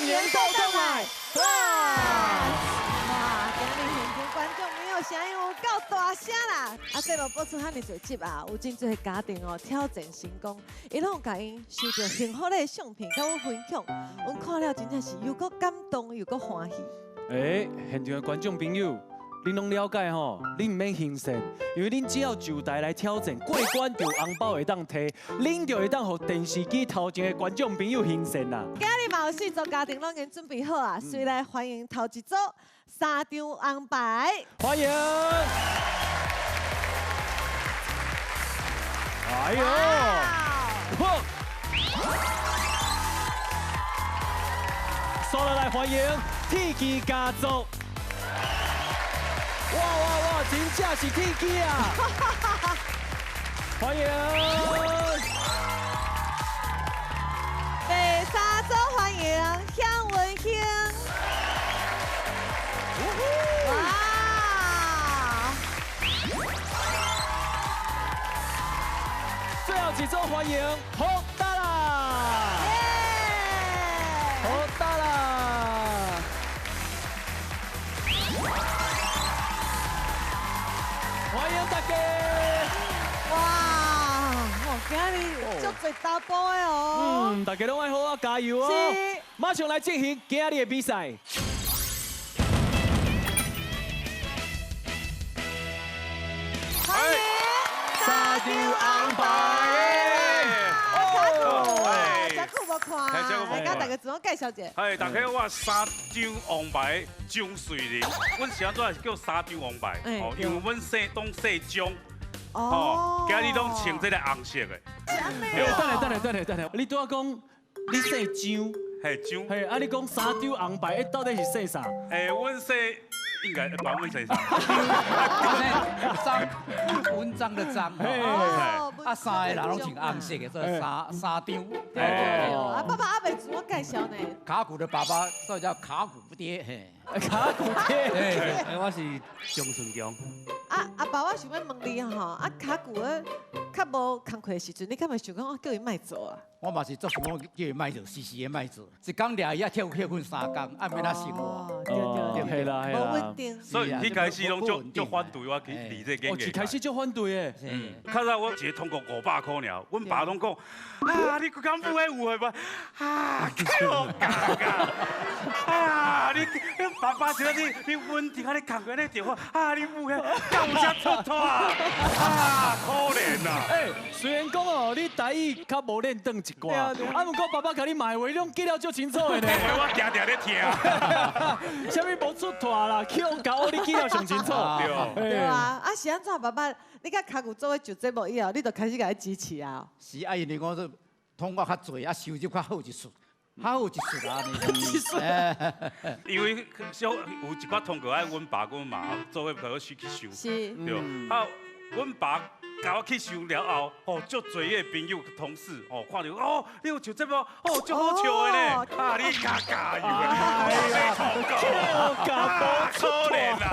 迎倒转来！哇，今日现场观众朋友声音有够大声啦！节目播出遐尼侪集啊，有真侪家庭哦挑战成功，伊拢甲因收到幸福的相片，甲阮分享，阮看了真正是又搁感动又搁欢喜。现场的观众朋友。 恁拢了解吼，恁唔免欣赏，因为恁只要就台来挑战，过关就红包会当摕，恁就会当互电视机头前的观众朋友欣赏啦。今日嘛有4组家庭拢已经准备好啊，所以来欢迎头一组3张红牌，欢迎！哎呦，嚯！刷落来欢迎铁机家族。 哇，真正是铁机啊！欢迎。第3组欢迎向文兴。哇！最后几组欢迎福达啦！福达啦！ 欢迎大家！哇，今日足侪打波的哦。大家拢爱好好加油哦！是。马上来进行今日的比赛。欢迎3张红牌！真久无看，来甲大家自我介绍一下。大家我3张红牌蒋瑞麟，阮是安怎是叫3张红牌？哦，因为阮姓当姓蒋。 哦，今日拢穿这个红色的。等下，你拄仔讲你姓张，蒋。嘿，啊，你讲3张红牌，到底是姓啥？阮姓应该把阮姓啥？张，文章的章。3个人拢穿红色的，所以三张。爸爸阿未自我介绍呢。卡古的爸爸，所以叫卡古爹。卡古爹。我是张顺强。阿爸，我想要问你吼，卡古较无工课的时阵，你敢会想讲我叫伊卖做啊？我嘛是做想讲叫伊卖做，时的卖做，一工掠伊啊跳训3工，按免他生活。对啦，无稳定。所以一开始拢就反对我去离这个。一开始就反对的。较早我一个通过500块尔，阮爸拢讲啊，你敢不会有的吧？啊，够假噶！啊，你爸爸说你稳定啊，你工课你电话啊，你有的敢有遮拖拖啊？啊，可怜啊！虽然讲哦，你台语较无练转一寡，啊，不过爸爸甲你骂话，你拢记了足清楚的呢。我定定咧听。啥物无出拖啦，Q 搞你记了上清楚。对啊，是安怎爸爸？你甲卡古做伙做节目以后，你就开始甲伊支持啊？是啊，因为我说通我较侪，啊收入较好一撮，较好一撮啊尼。因为有一寡通过爱阮爸阮妈做伙陪我去收，是，对。啊，阮爸。 甲我去收了后，哦，足侪个朋友、同事，哦，看到哦，你有笑节目，哦，足好笑的呢，啊，你加油啊！可怜啦！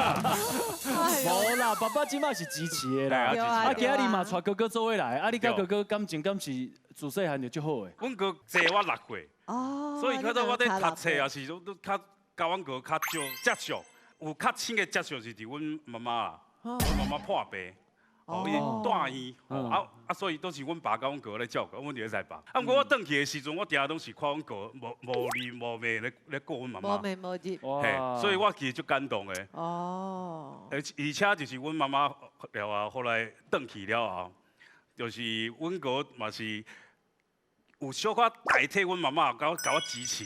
无啦，爸爸今麦是支持的啦，啊，今日嘛带哥哥做伙来，啊，你甲哥哥感情敢是自细汉就足好的。阮哥坐我6岁，哦，所以看到我在读册也是都较甲阮哥较少接触，有较深的接触是伫阮妈妈啦，阮妈妈破病。 哦，伊大医，所以都是阮爸甲阮哥咧照顾，阮伫咧在爸。啊，不过我转去的时阵，我定都是看阮哥无理无媚咧顾阮妈妈。无媚无日。嘿，所以我其实足感动的。哦。而且就是阮妈妈了啊，后来转去了后，就是阮哥嘛是有小可代替阮妈妈，甲我支持。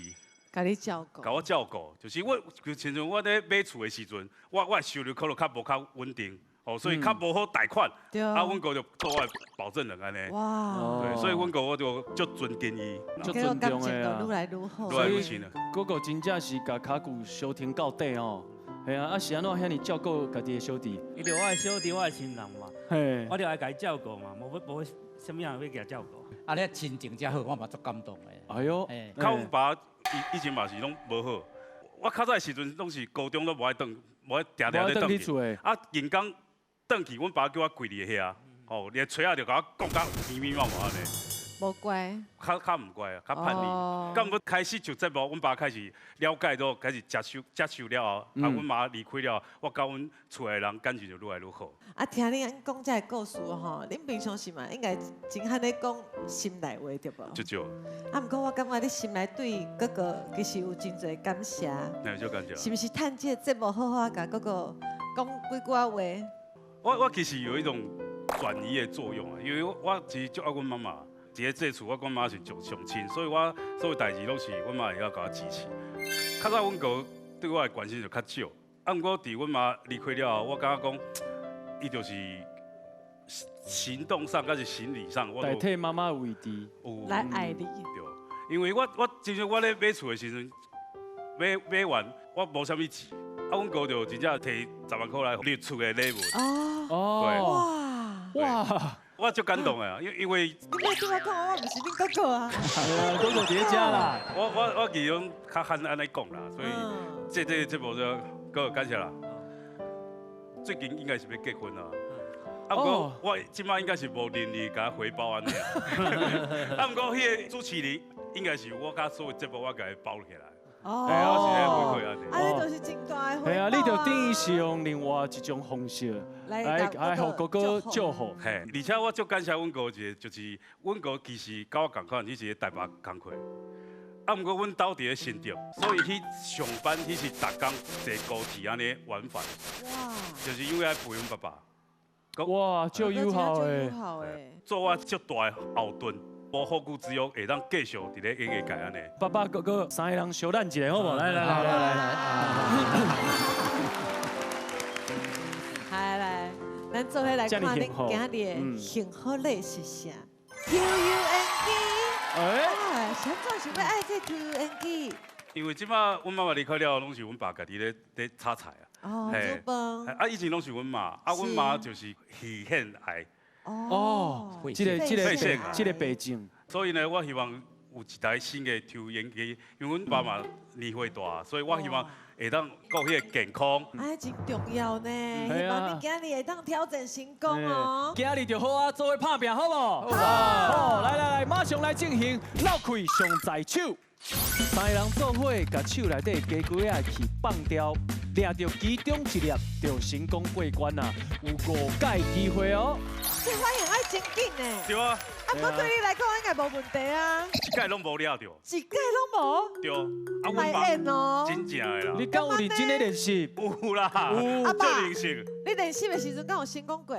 甲你照顾，甲我照顾，就是我，亲像我咧买厝的时阵，我收入可能较无较稳定。 哦，所以较无好贷款，啊，阮哥就做我保证人安尼。哇！对，所以阮哥我就足尊敬伊，足尊重的啊。愈来愈好。愈来愈亲啊。哥哥真正是甲卡古相挺到底哦。系啊，啊是安怎遐尼照顾家己的小弟？伊就我的小弟，我的亲人嘛，我就爱甲伊照顾嘛，无什么人要甲伊照顾。啊，你亲情真好，我嘛足感动的。哎呦，靠阮爸以前嘛是拢无好，我较早的时阵拢是高中都无爱转，无爱定咧转去。啊，人工。 转去，阮爸叫我跪伫遐，哦，连吹啊就甲我讲甲密密麻麻呢。无乖，较唔乖啊，较叛逆。咁要开始就节目，阮爸开始了解到，开始接受了后，阮妈离开了，我甲阮厝的人感情就愈来愈好。啊，听你讲这个故事吼，恁平常时嘛应该真罕咧讲心内话对无？就少。啊，毋过我感觉你心内对哥哥其实有真侪感谢。那就感谢。是不是趁这个节目好好甲哥哥讲几句话？我其实有一种转移的作用啊，因为我其实就爱阮妈妈。一个这厝，我阮妈是上亲，所以我所有代志拢是阮妈会晓甲我支持。较早阮哥对我的关心就较少，啊，毋过伫阮妈离开了后，我感觉讲，伊就是行动上，甲是心理上，我代替妈妈的位置，来爱你。对，因为我真正我咧买厝的时阵，买完我无啥物钱，啊，阮哥就真正摕10万块来你厝的礼物。哦，哇！我就感动啊，因为你莫对我讲，我唔是恁哥哥啊。哥哥叠加啦。我其实较罕安尼讲啦，所以这节目就哥感谢啦。最近应该是要结婚啦，啊，不过我即摆应该是无能力甲回报安尼。啊，不过迄个主持人应该是我甲所有节目我甲伊包起来。我是咧回馈安尼。啊，你就是真大的回报。系啊，你就等于是用另外一种方式来互哥哥祝福。嘿，而且我足感谢阮哥一个，就是阮哥其实甲我共款，伊是咧台北工课。啊，毋过阮兜伫咧新竹，所以去上班，伊是逐工坐高铁安尼往返。哇！就是因为爱陪阮爸爸。哇，足友好诶！做我足大的后盾。无后顾之忧，会当继续伫咧演艺界安尼。爸爸、哥哥三个人小咱一下，好无？来。来，咱做伙来看恁今日的幸福礼是啥 ？QUNG。哎，啥总想要爱这 QUNG？因为即摆阮妈妈离开了，拢是阮爸家己咧炒菜啊。哦，做饭。啊，以前拢是阮妈，啊，阮妈就是喜献爱。哦，这个背景，所以呢，我希望有一台新的抽烟机，因为阮爸妈年岁大，所以我希望会当顾迄个健康。哎，真重要呢，希望你今日会当挑战成功哦。今日就好啊，做伙拍拼，好不？好，来，马上来进行绕开上在手，三个人做伙，把手内底鸡龟仔去放掉。抓到其中一粒就成功过关啦，有5届机会哦。这反应爱真紧呢。对啊。啊，我对你来讲应该无问题啊。一届拢无了着。一届拢无？对。啊，我演哦。真正的啦。你敢有认真咧练习？有啦。有。做练习。你练习的时阵敢有成功过？无。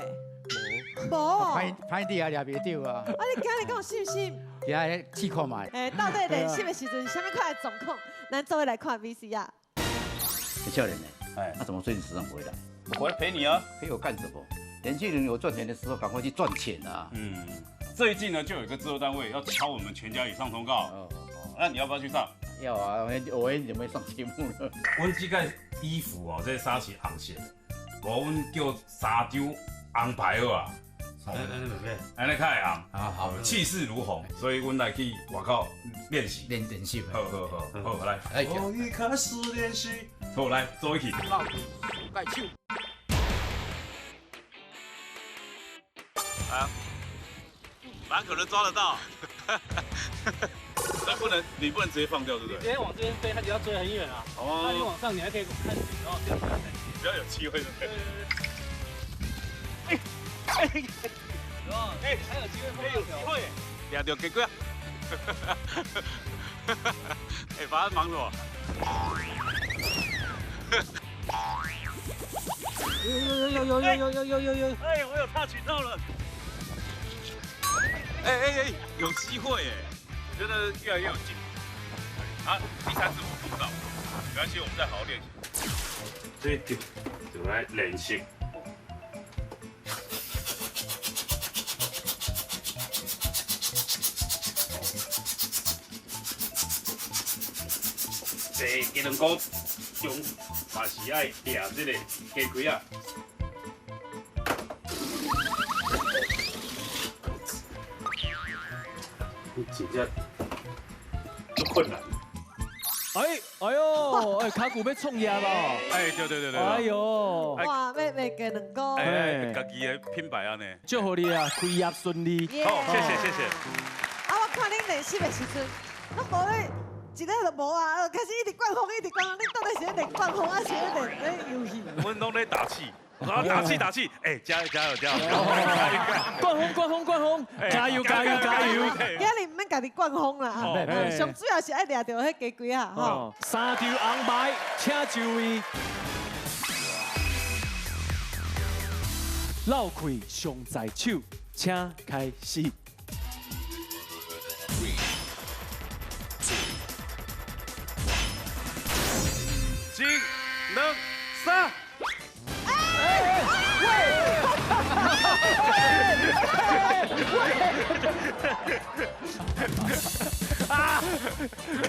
歹啲啊，也袂到啊。啊，你今日敢有信心？今日试看卖。到底练习的时阵，什么款的状况？咱做伙来看 VCR。笑脸呢？他怎么最近时常回来？我来陪你啊。陪我干什么？年轻人有赚钱的时候，赶快去赚钱啊！最近呢，就有一个制作单位要敲我们全家以上通告。那你要不要去上？要啊，我准备上节目了。阮这个衣服哦，这衫是红色，无阮叫沙洲红牌好啊。安尼较会红，好，气势如虹，所以阮来去外口练习。练习。好，来。我已开始练习。好，来，做一起。盖手。啊，蛮可能抓得到。但你不能直接放掉，对不对？直接往这边飞，它只要追很远啊。哦。那你往上，你还可以看，然后这样子。比较有机会，对不对？还有机会，有机会，抓到结果。哎，把他忙什么？有！哎，我有插取到了。哎，有机会哎！我觉得越来越有进步。啊，第3次我做不到，没关系，我们再好好练习。所以就来练习。第2股中嘛是爱抓这个鸡龟啊。真正足困难。哎呦，卡骨要创业咯！哎，对。哎呦，哇，要加2股。哎，家己的品牌安尼。祝福你啊，开业顺利。好，谢谢。啊，看恁练习的时阵，拢无咧，一个就无啊，开始一直灌风，一直灌风。恁到底是咧练灌风，还是咧练游戏？阮拢咧打气。 然后打气，哎，加油！灌风，加油！今日唔免家己灌风啦，上主要是爱抓到迄鸡龟啊，吼。三条红牌，请就位。绕开上在手，请开始。 1、2、3。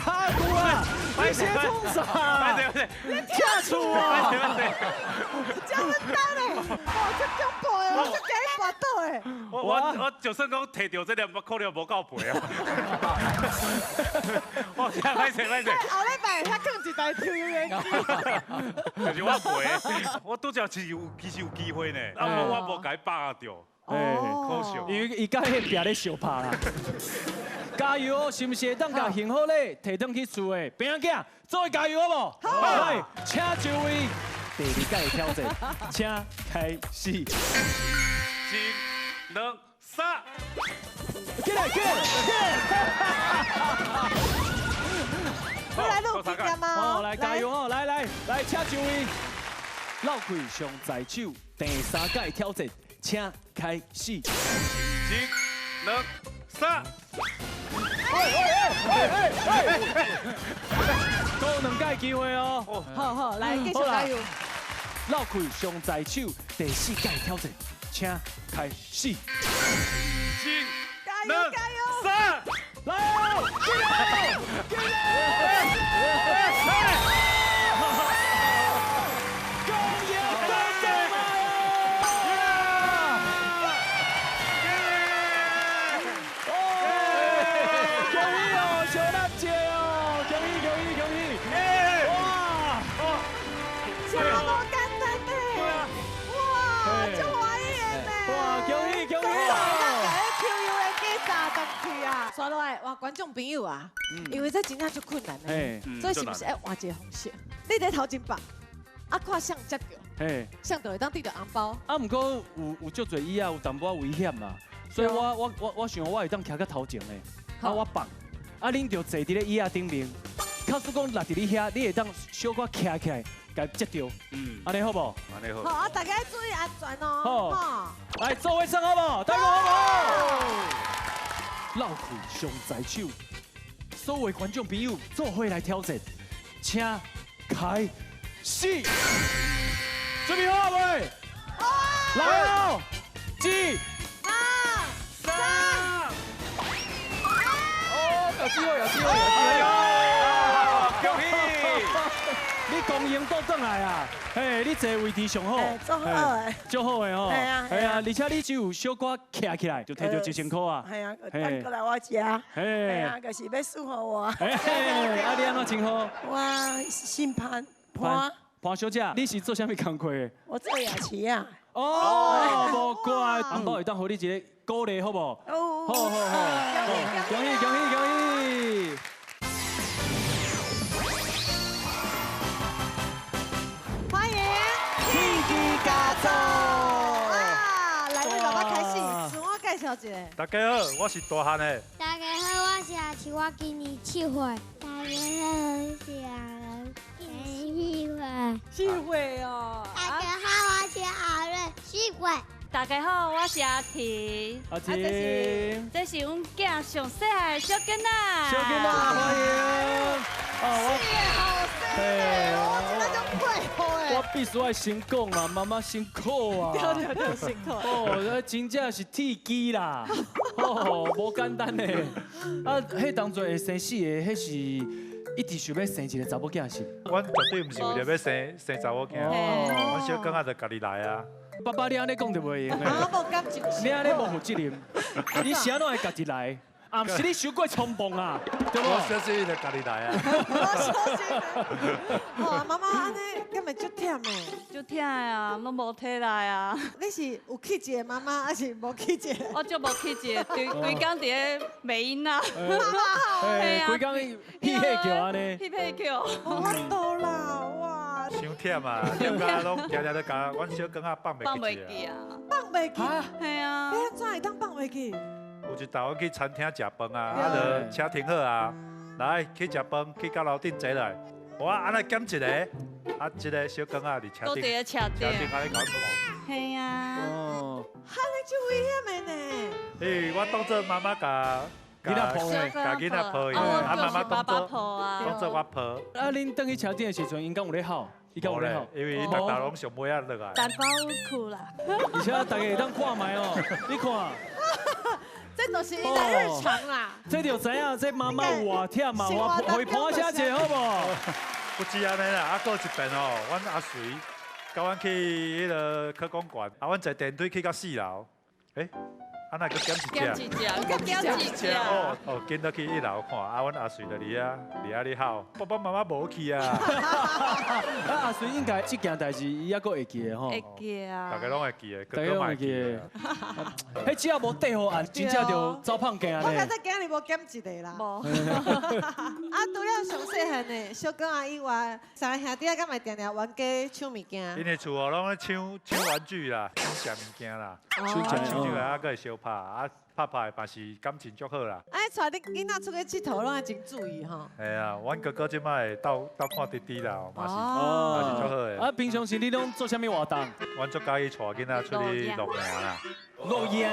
卡住啊！你先冲啥？跳出啊！这么大嘞！哦，这恐怖的，我这给拔倒的。我就算讲摕到这粒，可能无够赔啊！我真歹势。后礼拜遐放一台抽油烟机，就是我赔，我拄则其实有机会呢，啊无我无甲伊把握到，可惜。因为伊甲迄壁咧相拍啦。 加油哦！是不是会当甲幸福咧摕转去厝的？边仔囝，做伙加油好无？好，来，请就位第二届的挑战，请开始。1、2、3，起来！我来录音吗？好，来加油哦！来，请就位。绕开上在手第三届的挑战，请开始。1、2、3。 都有2届机会哦。好，来继续加油。绕开上在手第4届挑战，请开始。1、加油3，来哦！刷落来，哇！观众朋友啊，因为这真正足困难的，所以是不是要换一个方式？你在头前绑，啊，看相接到，相到会当得到红包。啊，不过有足侪椅啊，有淡薄危险嘛，所以我想我会当徛到头前的，啊，我绑，啊，恁就坐伫咧椅啊顶面，假使讲落伫你遐，你会当小可徛起来，甲接到，安尼好不？安尼好。好，啊，大家注意安全哦。好，来座位上好不好？大家好不好？ 绕开上在手，所有观众朋友做伙来挑战，请开始。准备好未？来哦！1、2、3。哦，有机会！恭喜！你公赢倒转来啊！嘿，你坐位置上好，足好诶，足好诶吼。系啊，而且你只有小可徛起来，就摕到1000块啊。系啊，等过来我食。系啊，就是要祝福我。啊，你安怎称呼？我姓潘，潘小姐，你是做啥物工课的？我做夜市啊。哦，无怪，红包会当互你一个鼓励，好不？好，恭喜！欢迎Kiki家族啊！来为爸爸开始，自我介绍一下。大家好，我是大汉的。大家好，我是阿七，我今年7岁。大家好，我是阿仁，今年4岁。4岁哦。大家好，我是阿瑞，4岁。大家好，我是阿婷。阿婷，这是阮囝上细汉的小囡仔。小囡仔，欢迎。我必须要先讲啦，妈妈辛苦啊！对，辛苦。哦，真正是铁机啦，哦，无简单的。啊，迄当作会生4个，迄是一直想要生一个查某囝是？阮绝对唔是为了要生查某囝，阮小刚仔就家己来啊。爸爸，你安尼讲就袂用的。啊，无感情。你安尼无负责任，你啥拢会家己来。啊，不是你伤过冲动啊，对不？我小心就家己来啊。哦，妈妈安尼敢会足忝的？就忝啊，拢无体力啊。你是有气质的妈妈，还是无气质的？我就无气质，规工伫咧美音啊。哎，规工屁屁叫安尼。屁屁叫。我懂啦，哇！伤忝啊，点解拢常常都甲阮小公仔放袂记啊？放袂记？系啊。你安怎会当放袂记？有一道我去餐厅食饭啊，就车停好啊，来去食饭，去到楼顶坐来，我安尼减一个，一个小公仔伫车顶，都伫咧车顶安尼搞错。系啊。哦。哈，你真危险的呢。诶，我当做妈妈甲囡仔抱的，甲囡仔抱的，妈妈当做我抱。啊，恁等去车顶的时阵，因敢有咧吼？伊敢有咧吼？因为因大家拢上尾啊落来。蛋包裤啦。而且大家会当看卖哦，你看。这都是伊的日常啦。这就知影，这妈妈有偌忝嘛，我陪伴车坐好不？不止安尼啦，啊，搁一遍哦，阮阿水甲阮去迄个科工馆，啊，阮坐电梯去到4楼，诶，啊，那个减一只，哦，跟到去1楼看，啊，阮阿水就伫遐咧吼，爸爸妈妈无去啊。啊，阿水应该这件代志伊还阁会记的吼。会记啊。大家拢会记的，大家拢会记的。迄只要无缀好按，真正就走胖镜安尼。我刚才今日无减一个啦。无。啊，除了上细汉的小哥啊以外，三个兄弟啊，敢会定定冤家抢物件？因的厝哦，拢咧抢玩具啦，抢食物件啦，抢起来啊，搁会相拍啊，拍嘛是感情足好啦。哎，带你囡仔出去佚佗，拢要真注意吼。系啊，阮哥哥即摆会斗看弟弟啦，嘛是足好的。啊，平常时你拢做啥物活动？阮足介意带囡仔出去露营啦。露营。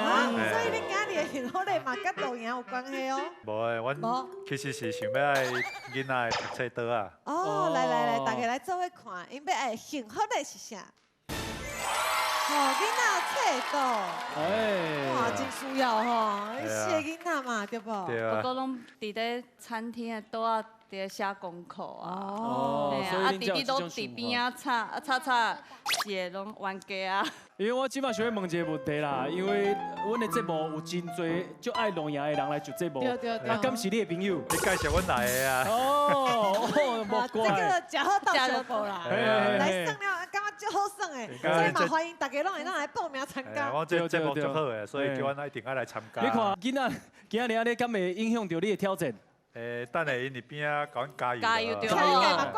所以你今日的幸福咧嘛，甲露营有关系哦。无诶，阮其实是想要爱囡仔读册倒啊。哦，来，大家来做伙看，因要爱幸福的是啥？哦，囡仔册倒，哇，真需要吼，是个囡仔嘛，对不？对啊。不过拢伫咧餐厅的桌啊，伫咧写功课啊。哦。对啊，弟弟都伫边啊擦写拢冤家啊。因为我即摆想要问一个问题啦，因为阮的节目有真侪足爱露营的人来上节目，啊，敢是你的朋友？你介绍阮来的啊？哦，莫怪。这个食好到小宝啦，来算了，感觉足好耍的，所以嘛欢迎大家拢会来报名参加。我这节目足好的，所以叫阮一定爱来参加。你看囡仔今日安尼，敢会影响到你的挑战？等下因伫边啊，甲阮加油。加油对啊！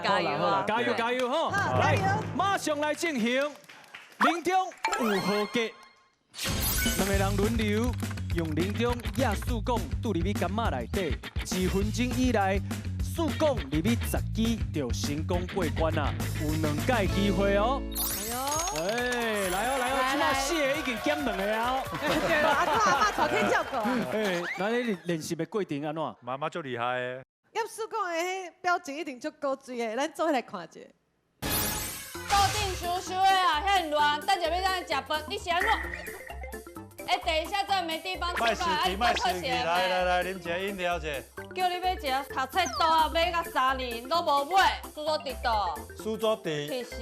加油啊！加油吼！来，马上来进行。林中有好格，两个人轮流用林中野树讲拄入去柑仔内底，2分钟以内树讲入去10支就成功过关啦，有2届机会哦。哎，来哦，即马4个已经减2个啊！对啊，阿妈昨天照顾。哎，那你练习的过程安怎？妈妈足厉害的。叶树讲的迄表情一定足高水的，咱做伙来看者。桌顶羞羞的啊，遐乱，等下要让你食饭，你是安怎？哎，等一下，这没地方吃饭，啊，卖生气，来，啉一个饮料者。叫你要食，读册倒啊，买到3年都无买，书桌伫倒。书桌伫。其实。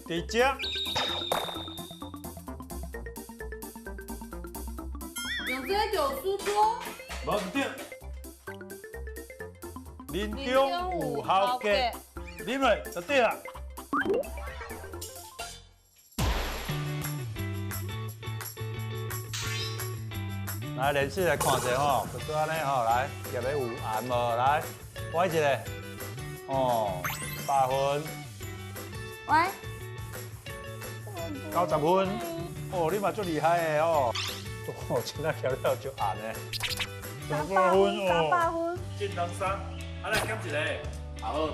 伫遮。用这个就书桌。无唔对。林中有好格，啉落就对啦。来，连续来看者吼，就做安尼吼，来，入去有按无？来，歪一个，哦，8分。喂。 90分，哦，你嘛足厉害的哦，哦，真啊调了就按的，8分哦，进两3，啊来减一个，2，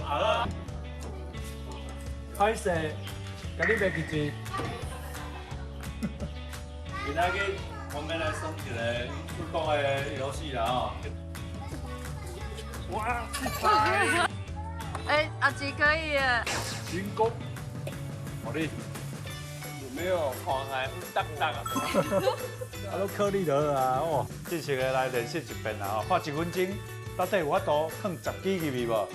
歹势，甲你袂记住，今仔日我们来算一个互动的游戏啦哦，哇，哎，阿吉可以耶，成功，好哩。 没有看来当当啊！啊，都颗粒了啊！哦，正式的来练习一遍啦！哦，看1分钟，到底有法度放10支入去无？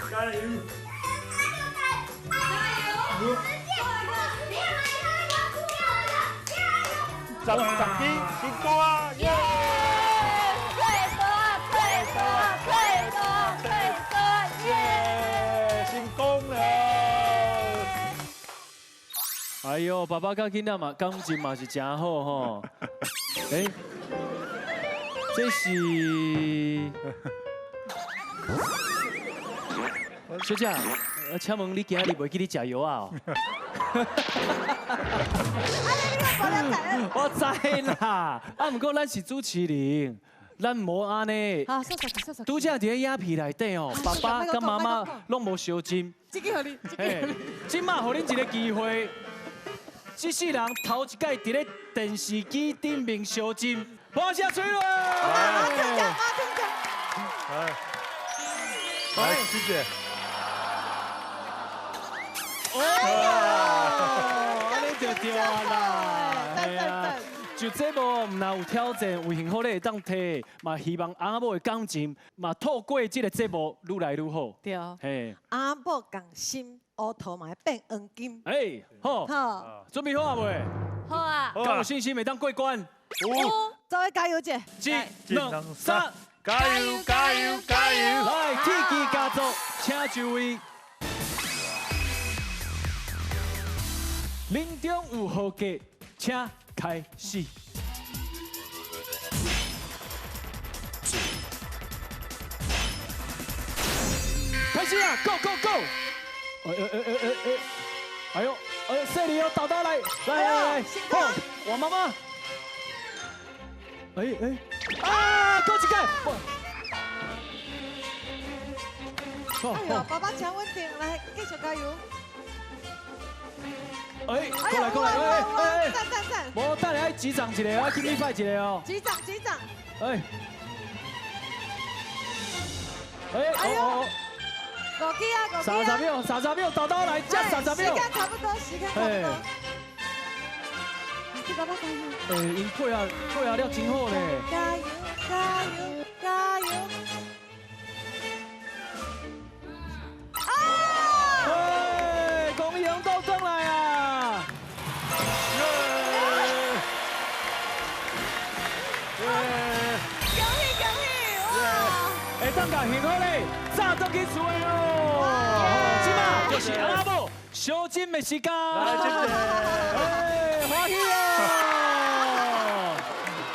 加油！加油！ 10斤成功啊！耶！耶！成功了！哎呦，爸爸跟囡仔嘛感情嘛是真好吼。哎，这是小姐，请问你今日袂记你食药啊？我知啦，啊，不过咱是主持人，咱无安尼。好，说。拄则伫咧影片内底哦，爸爸跟妈妈拢无烧金。这个给你，这个给你。今麦互恁一个机会，这世人头一届伫咧电视机顶面烧金，拨声吹落。马听讲。来，师姐。安尼就对啦，系啊。就这无唔若有挑战，有幸福咧会当摕，嘛希望阿某的感情，嘛透过这个节目愈来愈好。对。嘿。阿某共心，乌头嘛变黄金。哎，好。好。准备好啊未？好啊。敢有信心会当过关？有。做伙加油者。1、2、3，加油！来，铁骑家族，请就位。林中有好歌，请开始。开始啊 ！Go go go！ 哎呦，这里有导刀来，来，好，我妈妈。啊，过去盖。哎呦，爸爸抢稳定，来继续加油。过来，站！无等下击掌一个，请你快一个哦。击掌！哦5支啊！30秒，导刀来，加30秒。时间差不多。爸爸加油！因配合了真好咧。加油！恭喜红豆转来啊！恭喜！哇！会当甲幸福咧，早都去厝的哦。即马就是阿某烧金的时间。来，谢谢。欢喜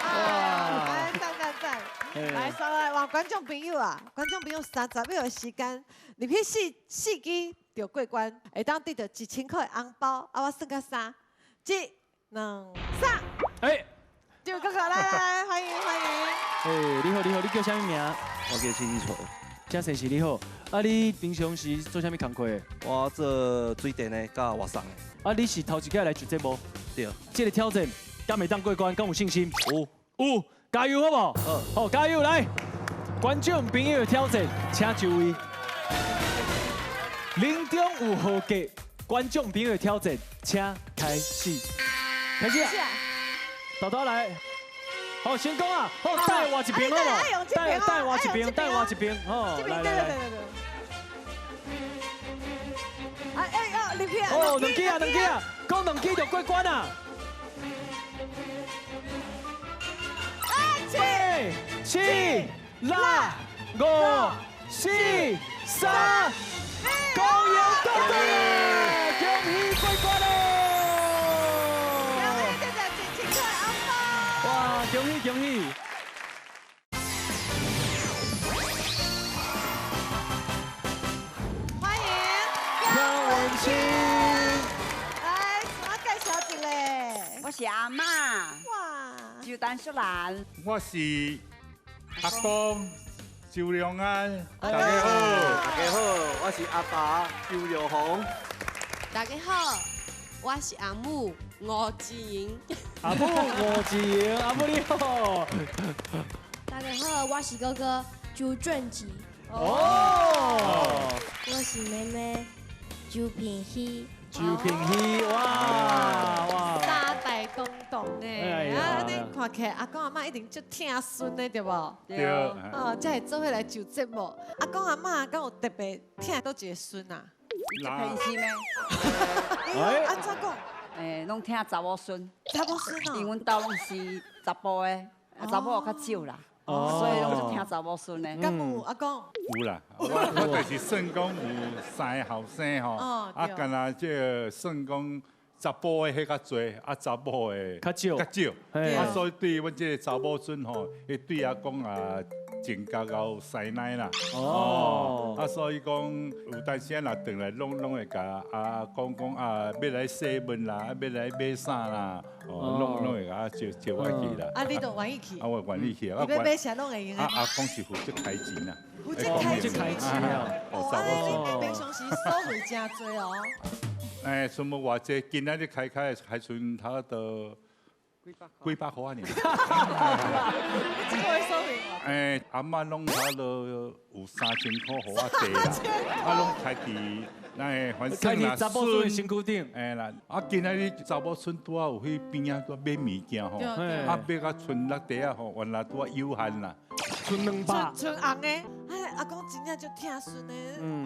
哦！赞！来，上来换观众朋友啊！观众朋友30秒的时间，入去四支就过关，会当得到1000块的红包。啊，我算到3、1、2、3。就哥哥来，欢迎！你好，你叫啥物名？我叫陈志楚。真是你好。啊，你平常时做啥物工课？我做水电的，甲外送的。啊，你是头一届来做节目？对。这个挑战，敢会当过关？敢有信心？有，加油好不好？好，加油来！观众朋友的挑战，请就位。林中有好格，观众朋友的挑战，请开始。开始啊！导来。好，先讲啊！好，带我一边好不好？带我一边，好，来。两支啊！哦，两支啊！讲2支就过关啊！8、7、6、5、4、3，恭喜到队，恭喜过关喽！哇，恭喜！欢迎江文清。来，我介绍一个，我是阿嬷。哇，就单淑兰。我是阿公周良安。大家好，我是阿爸周耀宏。大家好，我是阿母吴志莹。阿母吴志莹，阿母你好。大家好，我是哥哥周俊吉。哦。我是妹妹周品熙。哇！三代公堂呢，啊，你看起来阿公阿妈一定足疼孙的，对不？对。哦，才会做伙来就节目。阿公阿妈敢有特别疼倒一个孙啊？就偏心咩？安怎讲？拢听查某孙。查某孙哦。因阮兜拢是查甫的，查某较少啦。所以拢是听查某孙的。敢有阿公？有啦，我就是算讲有3个后生吼，啊，干那这算讲。查甫的迄较侪，啊查某的较少，啊，所以对阮这个查某孙吼，伊对阿公也真较有师奶啦。啊，所以讲有当时若转来，拢会甲讲啊，要来洗门啦，要来买衫啦，拢会甲招我去啦。啊，你都愿意去？啊，我愿意去。你要买啥拢会用的？阿公是负责开钱啦。负责开钱啊！哦，你平常时收入真多哦。哎，什么偌济？今仔日开还剩差不多几百块呢。一个月收入？哎，阿嬷拢差不多有3000块互我地啦，啊，拢开伫那反正啦，查某孙的身躯顶。哎啦，啊，今仔日查某孙拄啊有去边啊，拄买物件吼，啊，买到剩6袋啊吼，原来拄啊有限啦。剩200。剩红的，哎，阿公真正就疼孙的，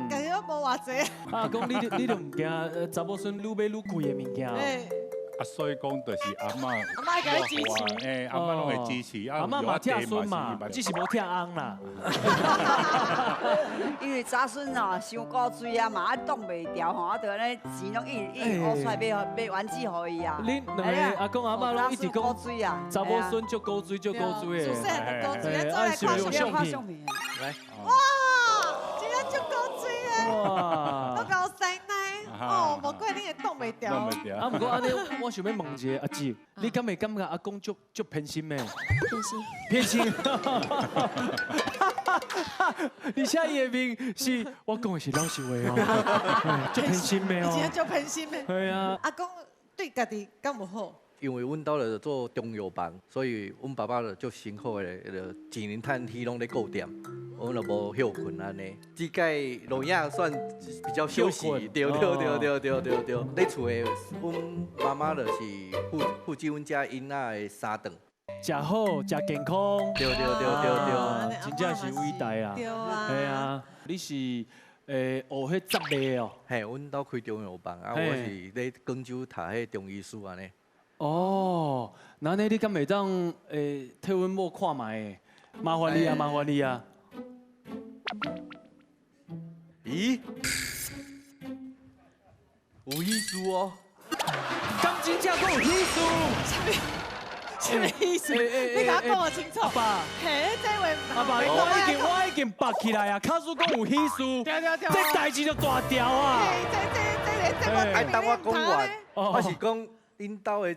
家己都无偌济。阿公，你都唔惊查某孙愈买愈贵的物件哦？啊，所以讲就是阿嬷，阿嬷会支持，哎，阿嬷拢会支持，阿嬷嘛疼孙嘛，只是无疼翁啦。因为查孙哦，伤古锥啊，嘛挡袂掉吼，啊，就安尼钱拢一直乌出来买玩具互伊啊。恁两个阿公阿嬷拢一直讲古锥啊，查某孙足古锥，足古锥的。自细汉就古锥，做来看相片。来，哇，真正足古锥的，都够生奶。哦，无怪你会挡袂掉。啊，不过安尼，我想要问一下阿姊，你敢会感觉阿公足偏心的？偏心。偏心。而且伊的面是，我讲的是老实话哦，足偏心的哦。真正足偏心的。系啊。阿公对家己敢有好？因为阮兜咧做中药房，所以阮爸爸就辛苦咧，一年趁天拢咧顾店，阮就无休困安尼。即届落影算比较休息，对。咧厝诶，阮妈妈就是负责阮家囡仔的3顿。食好，食健康。对，真正是伟大啊！对啊。系啊，你是学迄杂类哦？嘿，阮兜开中药房，啊，我是咧广州读迄中医师安尼。哦，那你敢会当替阮某看卖？麻烦你啊，麻烦你啊。咦？有意思哦。敢真正讲有意思？什么意思？你甲我讲我清楚。爸，嘿，这话阿爸，我已经拔起来啊！卡叔讲有意思，这代志就大条啊！哎，等我讲完，我是讲恁兜的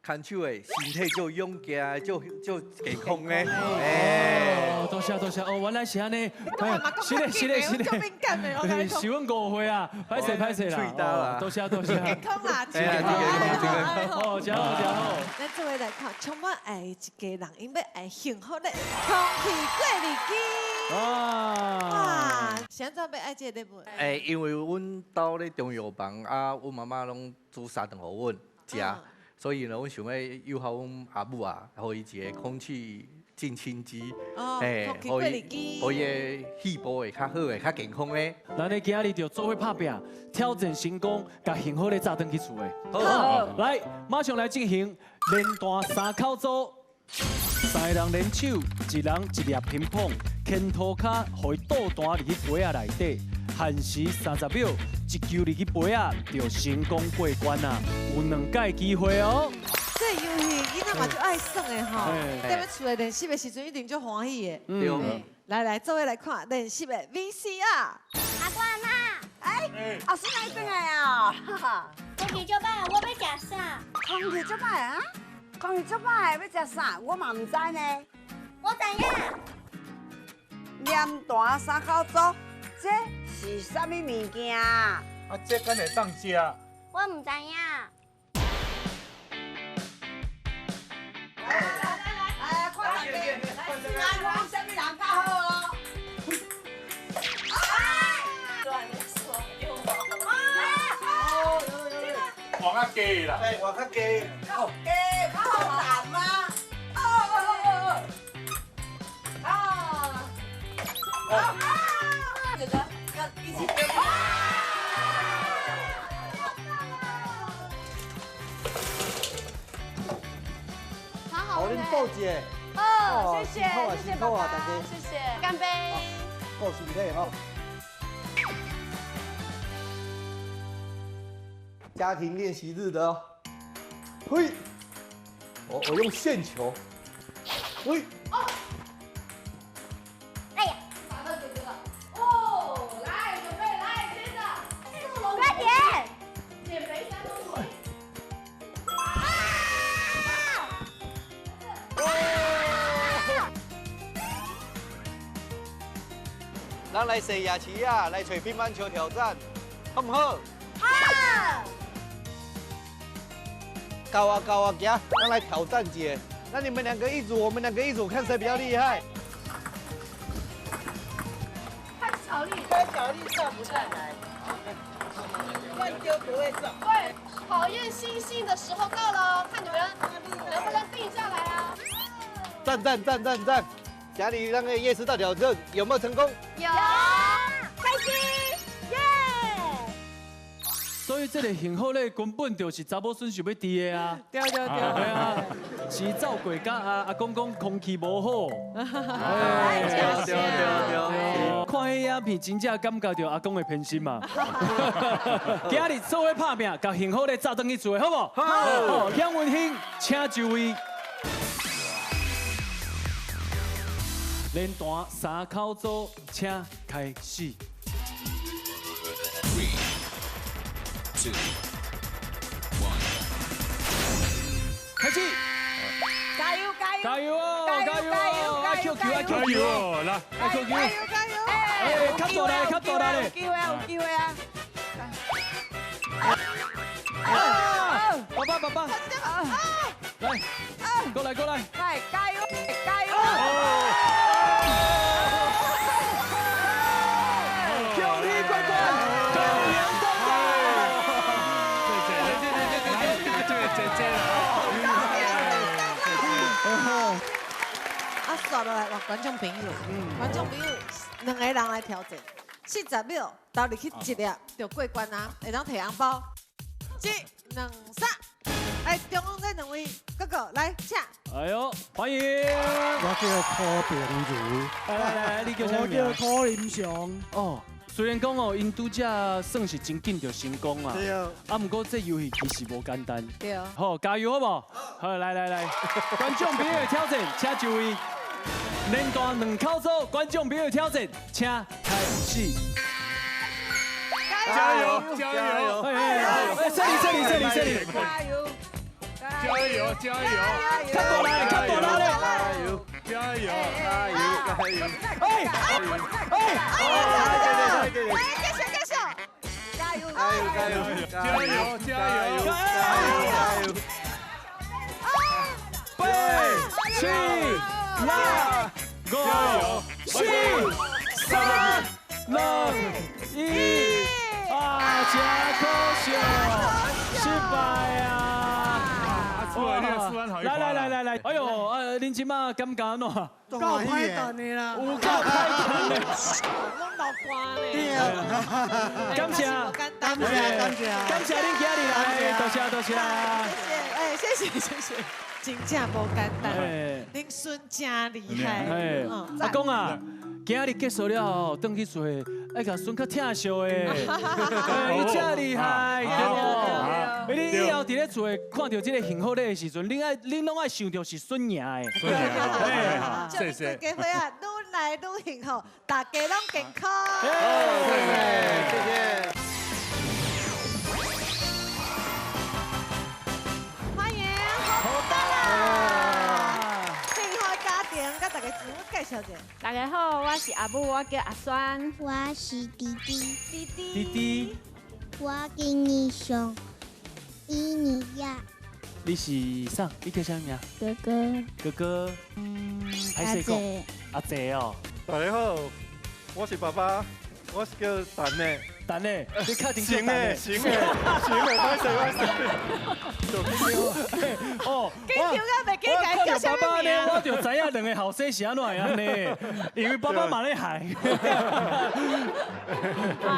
牵手的身体就勇健，就健康的。哎，多谢哦，原来是安尼。是嘞，是阮误会啊，歹势啦。多谢。健康啦，健康。哦，真好。咱做伙来看，充满爱一家人，因要爱幸福的空气过日子。哇！现在要爱这个礼物。因为阮兜咧中药房啊，阮妈妈拢煮3顿互阮食。所以呢，阮想要诱好阮阿母啊，互伊一个空气净清机，互伊的细胞会较好的、较健康的。咱咧今日就做伙拍拼，挑战成功，甲幸福的早登去厝的。好，来，马上来进行连弹3口组，3个人联手，一人一粒乒乓，牵涂骹，互伊倒弹入去杯仔内底。限时30秒，一球入去杯啊，就成功过关啊！有2届机会哦。这游戏囡仔嘛就爱耍的吼，踮咧厝内练习的时阵一定就欢喜的。对。来，做伙来看练习的 VCR。阿公阿妈，阿叔来转来啊！空气足歹，我要食啥？空气足歹啊！空气足歹，要食啥？我嘛唔知呢。我知影。连弹3口组。这是啥物物件？啊，这敢会当食？我唔知影。来，快点！来，看啥物人较好哦。换较低啦。哎，换较低。较好谈吗？哥哥，要一起。好您报姐。谢谢，谢谢爸爸，谢谢，干杯。够身体哈。家庭练习日的哦。嘿，我用线球。嘿。哎呀，打到姐姐了。哦，来，准备来，接着，快点，减肥3公里。咱来洗牙齿啊，来找乒乓球挑战，好唔好？好。高啊高啊，行，咱来挑战姐。那你们2个一组，我们2个一组，看谁比较厉害。看小丽，上不上来？乱丢不会中。对，考验心性的时候到了，看你们能不能定下来啊？赞！家里那个夜市大挑战有没有成功？有，开心，耶！所以这个幸福咧，根本就是查某孙想要伫的啊。对。对啊，是走过甲阿公讲空气无好。对。看迄影片，真正感觉到阿公的偏心嘛。今日做伙拍拼，甲幸福咧炸转去做，好不好？好。向文兴，请就位。连段3口组，请开始。3、2、1，开始！加油！加油哦！爱 Q 哦！来，爱 Q！哎，较大力！有机会啊！爸爸！来，过来！来，加油！刷落来，观众朋友，2个人来挑战，40秒投入去1粒就过关啊，会当摕红包。1、2、3，哎，中央这2位哥哥来请。哎呦，欢迎！我叫柯炳如。来，你叫啥名？我叫柯林雄。哦。虽然讲哦，因拄则算是真紧就成功啊，对啊。啊，不过这游戏其实无简单。对啊。好，加油好不好？好，来，观众朋友的挑战，请就位。连段2口组，观众朋友挑战，请开始。加油！哎，这里。加油！看过来！加油！哎！继续！加油！8、7、6、5、4、3、2、1，啊，真可惜，失败啊！来，哎呦，恁即马感觉安怎？够歹等的啦，有够歹等的，拢老瓜咧。对啊，感谢恁今日来，多谢。谢谢，真正无简单，恁孙真厉害。阿公啊，今日结束了后，转去做，爱甲孙较疼惜的，伊真厉害，对不？你以后伫咧做，看到这个幸福的时阵，恁拢爱想到是孙赢的。谢谢。家伙啊，愈来愈幸福，大家拢健康。谢谢。欢迎好大啦！幸福家庭，甲大家自我介绍一下。大家好，我是阿母，我叫阿酸。我是弟弟。弟弟。我今年上1年呀。你是啥？你叫啥名？哥哥。哥哥。还是讲阿姐哦。大家好，我是爸爸，我是叫蛋的。蛋的，你确定行的，歹势。哦，紧张啊，袂记改看到爸爸呢，我就知影两个后生是安怎样呢？因为爸爸嘛咧害。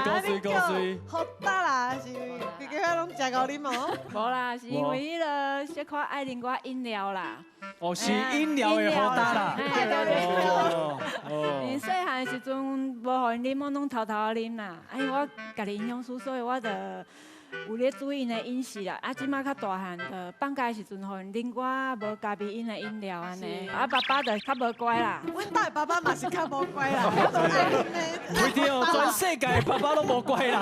高水高水，好大啦，是规个遐拢食够啉哦。无啦，是因为迄个小可爱啉寡饮料啦。哦，是饮料的好大啦。因细汉的时阵无互因啉，我拢偷偷啉啦。因为我家己营养师，所以我就有咧注意因的饮食啦。啊，即马较大汉，放假的时阵，互因啉寡无加味因的饮料安尼。啊，爸爸就较无乖啦。阮家爸爸嘛是较无乖啦，较无爱啉的。不一定哦，全世界爸爸都无乖啦。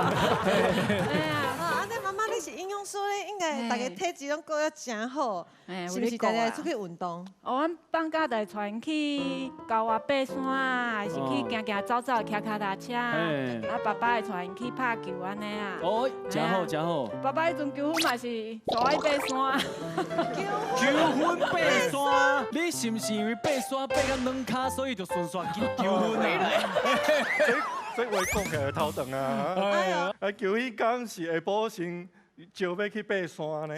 啊，你妈妈你是营养师咧，应该大家体质拢过得真好，是不是？大家出去运动。哦，阮放假就带因去郊外爬山啊，还是去行行走走，骑脚踏车。啊，爸爸会带因去拍球安尼啊。哦，真好真好。爸爸迄阵求婚嘛是带我去爬山。求婚爬山，你是不是因为爬山爬到软脚，所以就顺续求婚啊？这话讲起来头疼啊！啊，求迄天是下晡先招要去爬山呢，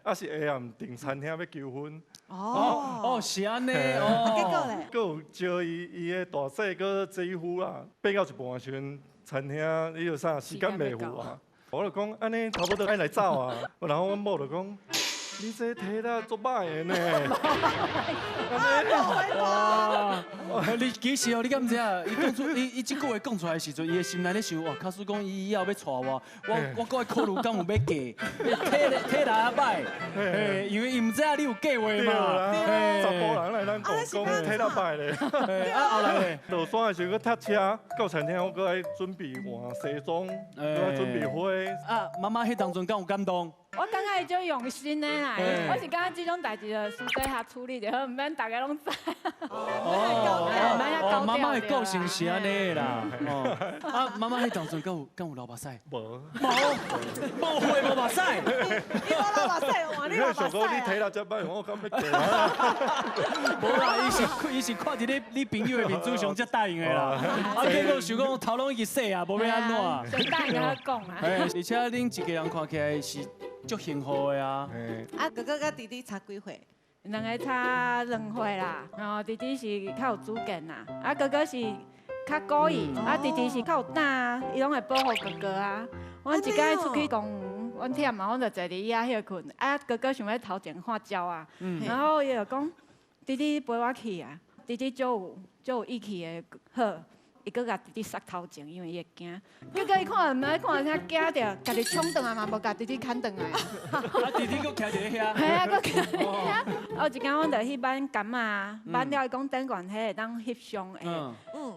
啊是下暗订餐厅要求婚。哦，是安尼哦。结果咧？佮有招伊的大姐佮姐夫啊，爬到一半时阵，餐厅迄个啥时间袂赴啊，我就讲安尼差不多爱来走啊，然后阮某就讲。你这体力足歹的呢！哇！你其实哦，你敢知啊？伊讲出伊即句话讲出来的时阵，伊的心内咧想，哇！假使讲伊以后要娶我搁会考虑敢有要嫁，体力啊歹，因为伊唔知影你有计划嘛。查甫人来咱讲体力歹咧。啊后来咧，落山的时候，佮塞车，到餐厅我搁爱准备换西装，搁爱准备花。啊，妈妈迄当阵敢有感动？我感觉伊足用心的啦，我是感觉即种代志就私底下处理就好，唔免大家拢知。哦，妈妈的个性是安尼啦。啊，妈妈迄当阵敢有流目屎？无会流目屎。你无流目屎，换你流目屎。想讲你体力遮歹，我敢要嫁。无啦，伊是看伫你朋友的面子上才答应的啦。啊，结果想讲头拢已经洗啊，无要安怎？先答应甲讲啊。而且恁一个人看起来是。足幸福的啊！啊，哥哥甲弟弟差几岁？两个差2岁啦，然后弟弟是较有主见啦，啊哥哥是较故意，啊弟弟是较有胆，伊拢会保护哥哥啊。阮一摆出去公园，阮忝嘛，阮就坐伫椅仔遐困，啊哥哥想要头前看鸟啊，然后伊就讲弟弟陪我去啊，弟弟足有义气的好。伊搁甲弟弟塞头前，因为伊会惊。结果伊看唔来看啥惊着，家己冲转来嘛，无甲弟弟牵转来。啊，弟弟搁徛伫遐。系啊，搁徛伫遐。有一天，阮就去挽柑啊，挽了伊讲顶悬迄会当翕相诶。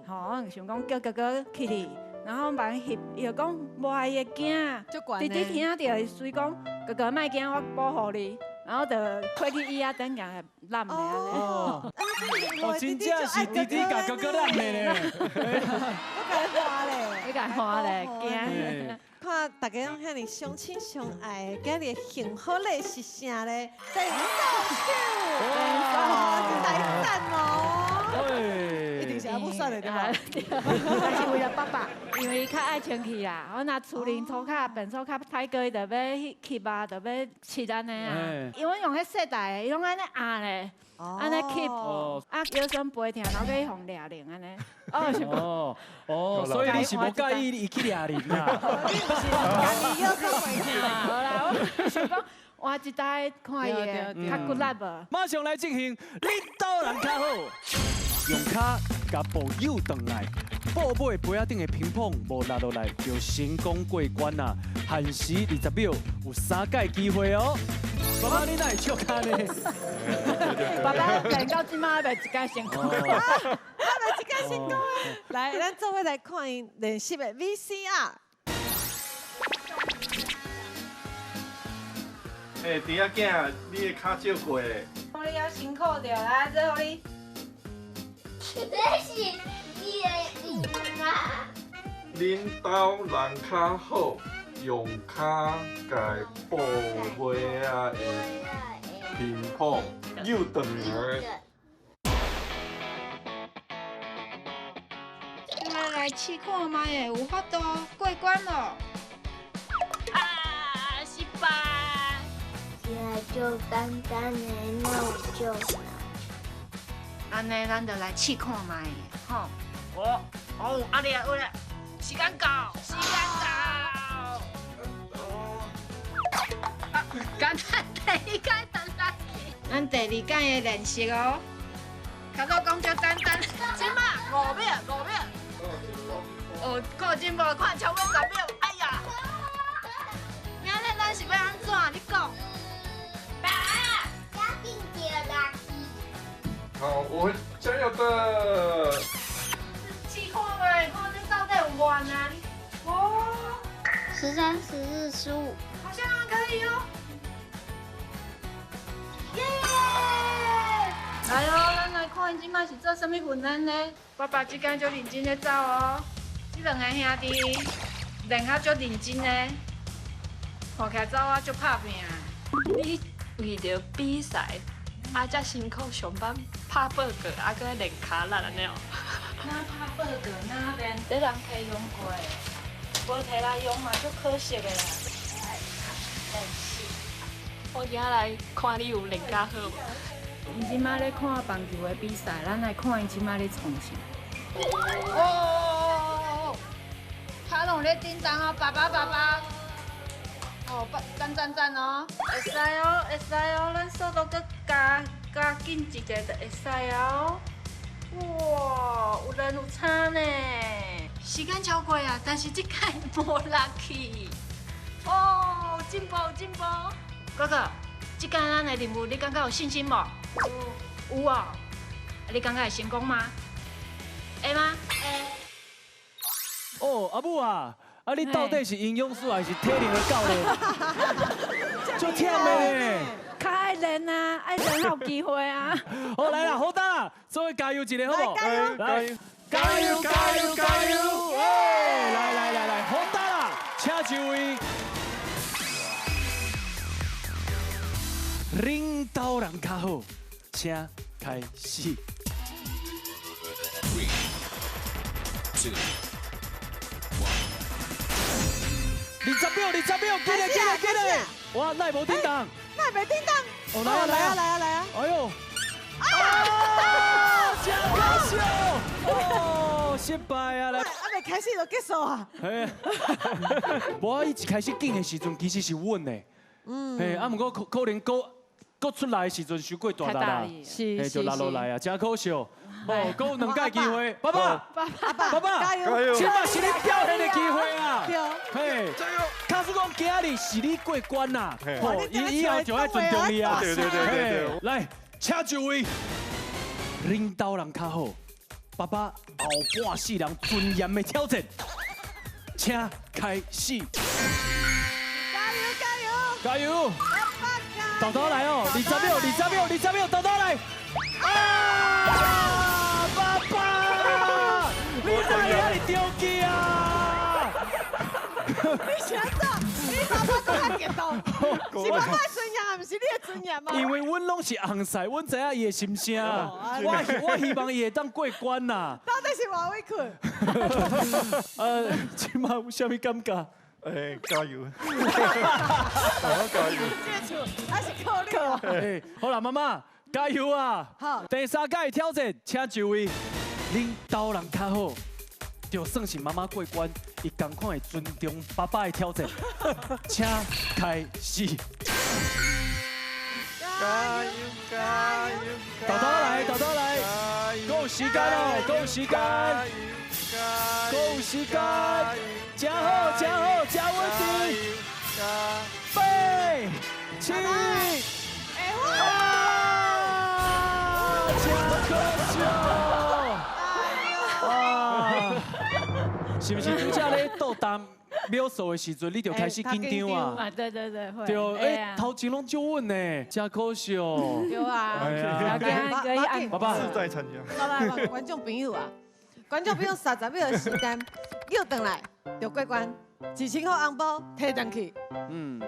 吼，我想讲叫哥哥去哩，然后挽翕，伊就讲无爱伊会惊。弟弟听着伊随讲，哥哥莫惊，我保护你。然后就飞去椅仔顶下揽的哦，真正是弟弟甲哥哥揽的呢。我甲花咧，惊。看大家拢遐尼相亲相爱，今日幸福咧是啥咧？第2首，真来赞哦！一定是阿母选的对吧？但是为了爸爸，因为伊较爱穿去啦，我拿厝林涂骹、变粗骹太过，就要吸啊，就要切安尼啊。因为用迄世代，伊拢安尼压咧，安尼吸，啊腰酸背痛，然后给伊互掠铃安尼。所以你是无介意伊去掠铃啊？你不是家己腰酸背痛嘛？好啦，我想讲。换一代看伊的较骨力无。马上来进行，你倒人较好，用脚甲步右转来，步尾杯仔顶的乒乓无落落来，就成功过关啦。限时20秒，有3届机会哦。爸爸，你哪会笑脚呢？爸爸练到即马还袂一届成功。还袂一届成功啊！来，咱做伙来看因练习的 VCR。弟仔囝，你的脚照过。你要辛苦着啦，这互你。这是你的啊。恁兜人较好，用脚甲步尾啊的乒乓右转来。今仔来试看卖的，有法度过关咯。失败。就简单的，那我就。安尼咱就来试看卖吼。啊你啊，时间到，时间到。简单第一届等来去。咱第二届的练习哦。头拄讲就简单，即马5秒。哦，够进步，看超过10秒。哎呀！明仔咱是要安怎？你讲。爸，要紧点垃圾。好，我加油的。试看卖，看这到底有完啊？哦13、14、15，好像可以哦。耶！来哦，咱来看因即摆是做什么训练呢？爸爸即间就认真咧走哦。这两个兄弟练较足认真呢，看起来走啊足拍拼。你为着比赛，遮辛苦上班拍报告，搁练骹力安尼哦。哪拍报告哪练，得人提用过，无摕来用嘛足可惜的啦。我今仔来看你有练甲好无？伊即摆咧看棒球的比赛，咱来看伊即摆咧创啥。卡拢咧叮当哦，爸爸。哦，赞哦，会使哦，咱速度搁加紧一个就会使哦。哇，有人有差呢。时间超过啊，但是这届无落去。哦，进步。哥哥，这届咱的任务你感觉有信心无？有哦。你感觉会成功吗？会吗？会。哦，阿母啊，你到底是营养师还是体能的教练？足忝的呢。较爱练啊，爱练才有机会啊。好来啦，好打啦，做伙加油一个好不好？来，加油！哎，来，好打啦，请就位。领导人较好，请开始。3、2、1。20秒，紧嘞！哇，那无叮当，那没叮当。哦，来啊！哎呦！真可惜哦，失败啊！来，未开始就结束啊？嘿，无伊一开始紧的时阵其实是稳的，嘿，毋过可能搁出来的时阵伤过大力啦，嘿，就落落来啊，真可惜哦。哦，搁有2届机会，爸爸，加油！即摆是你表现的机会啊！嘿，加油！卡叔讲今日是你过关呐，以后就要尊重你啊！对，来，请就位，领导人较好，爸爸后半世人尊严的挑战，请开始。加油！豆豆来哦，20秒，豆豆来！啊，爸爸，你哪里丢机啊？你想做？你爸爸都还激动，是爸爸的尊严，还不是你的尊严吗？因为阮拢是红赛，阮知影伊的心声，我希望伊会当过关呐。到底是偌委屈？即马有啥物感觉？加油！加油！接触还是靠你哦。好啦，妈妈。加油啊！好，第3届挑战，请就位，领导人较好，就算是妈妈过关，伊同款会尊重爸爸的挑战，请开始。加油！豆豆来，够时间哦，够时间，真好，真稳定。8、7。是不是拄则咧倒单秒数的时阵，你就开始紧张啊？对，会。对，头前拢足稳呢，真可惜哦。对啊，可以按爸爸自在参加。来，观众朋友啊，30秒的时间，又回来就过关，2000块红包摕上去。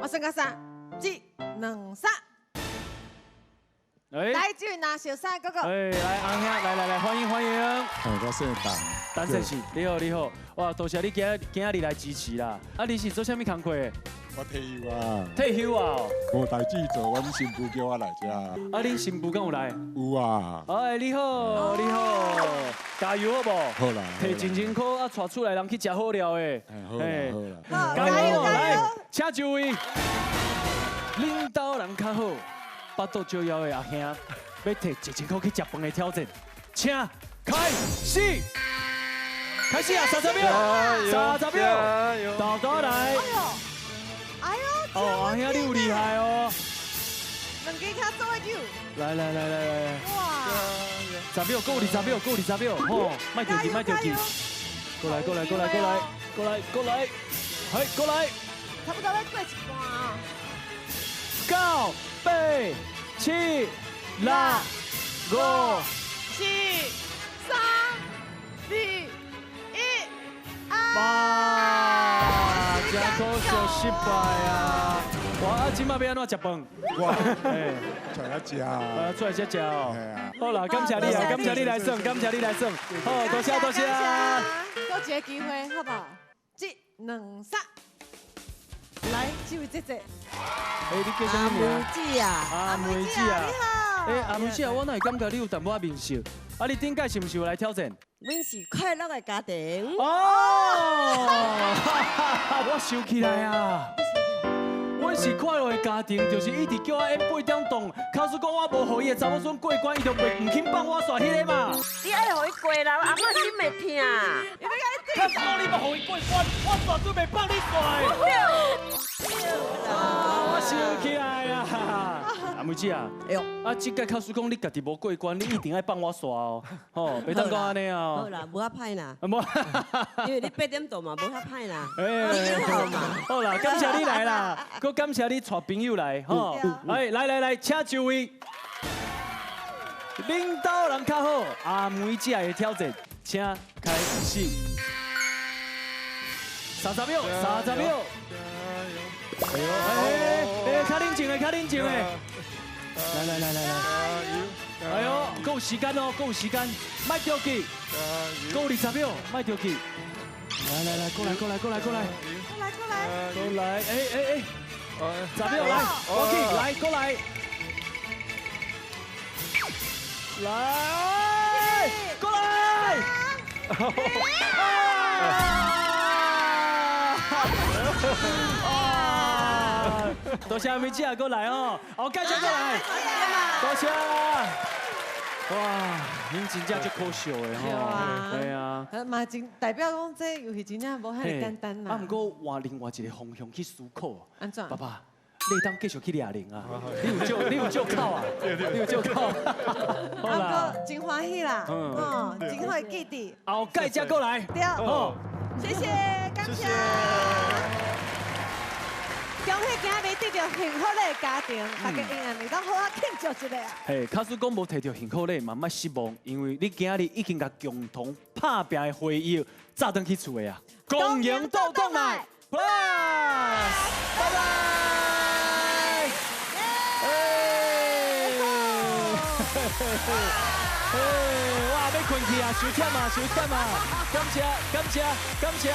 我算到3、1、2、3。来，这位拿小三哥哥。来，红兄，来，欢迎。我是陈先生，你好。哇，多谢你今日来支持啦。你是做啥物工课的？我退休啊。退休啊？无代志做，阮新妇叫我来遮。啊，恁新妇敢有来？有啊。哎，你好，你好，加油好不？好啦。摕真辛苦啊，带出来人去食好料的。好啦，好啦。加油！来，请就位。领导人较好，巴肚照腰的阿兄，要摕1000块去食饭的挑战，请开始。开始啊！30秒，30秒，大家来。哎呦！哦，阿兄你有厉害哦。两支脚做个球。来！哇！10秒，够20秒，够20秒，吼！卖着急，卖着急。过来！嘿，过来！差不多要过一半。 9、8、7、6、5、4、3、2、1，真可惜失败啊！哇，今麦要安怎食饭？我，出来食啊！出来吃食哦。好啦，感谢你啊，感谢你来耍，感谢你来耍。好，多谢。多一个机会，好不好？1、2、3。 来，这位姐姐。哎，你叫什么名？阿梅姐啊，阿梅姐啊，你好。哎，阿梅姐啊，我哪会感觉你有淡薄仔面熟？啊，你顶届是不是有来挑战？阮是快乐的家庭。哦，我想起来啊。 阮是快乐的家庭，就是一直叫我演8点档，考试讲我无互伊的查某孙过关，伊就唔肯放我煞迄个嘛。你爱互伊过啦，阿嬷心袂疼。考试讲你无互伊过关，我绝对袂放你过。我想起来啊，阿妹姐啊，哎呦，啊，这届考试讲你家己无过关，你一定爱放我煞哦，吼，袂当讲安尼啊。好啦，无遐歹啦。无，因为你8点档嘛，无遐歹啦。好啦，感谢你来啦。 感谢你带朋友来，吼！来，请就位。领导人较好，阿梅姐的挑战，请开始。30秒。哎，较冷静的。来。哎呦，够时间哦，够时间，卖着急。够20秒，卖着急。来，过来，哎。 10秒来 ，OK， 来，过来，过来，多谢阿梅姐啊，过来哦，好，感谢过来，多谢。哇，您真正足可笑的吼，对啊，嘛真代表讲这游戏真正无遐简单啦。啊，不过换另外一个方向去思考。安怎？爸爸，你当继续去抓人啊？你有借口啊？你有借口。好啦，真欢喜啦，真好记得。后届再过来。对，好，谢谢，感谢。恭喜今日得到幸福的家庭，大家应该会当好好庆祝一下啊！嘿，假使讲无摕到幸福咧，慢慢失望，因为你今日已经甲共同拍拼的回忆炸转去厝的啊！共赢斗动来 ，Plus， 拜拜！哇，要困去啊，收忝啊，感谢。